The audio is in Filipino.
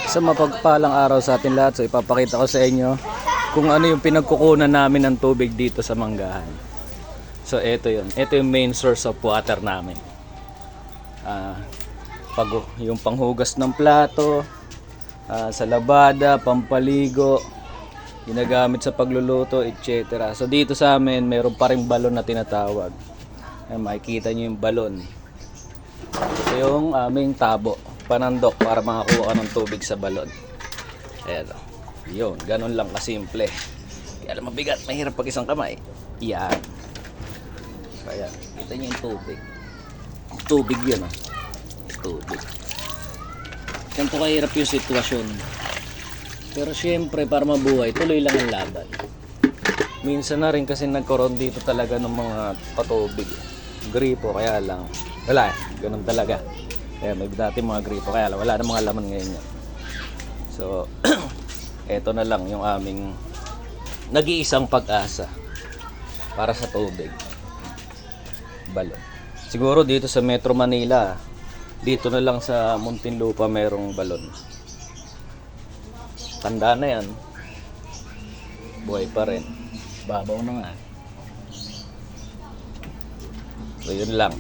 Sa mapagpalang araw sa atin lahat, so ipapakita ko sa inyo kung ano yung pinagkukunan namin ng tubig dito sa Manggahan. So ito yun, ito yung main source of water namin. Pag yung panghugas ng plato, sa labada, pampaligo, ginagamit sa pagluluto, etc. So dito sa amin, meron pa ring balon na tinatawag. Ayan, makikita nyo yung balon. Ito yung aming tabo, panandok para makakuha ng tubig sa balon. Ayan, yun, ganun lang kasimple. Kaya lang mabigat, mahirap pag isang kamay. Yan. Kaya, kita nyo yung tubig. Tubig yun, tubig. Ganito kahirap yung sitwasyon. Pero syempre, para mabuhay, tuloy lang ang laban. Minsan na rin kasi nagkaroon dito talaga ng mga patubig. Gripo, kaya lang wala, ganun talaga. Kaya may dati mga gripo, kaya lang wala na mga laman ngayon yan. So eto na lang yung aming nag-iisang pag-asa para sa tubig, balon. Siguro dito sa Metro Manila, dito na lang sa Muntinlupa merong balon. Tanda na yan, buhay pa rin, babaw na nga. So yun lang.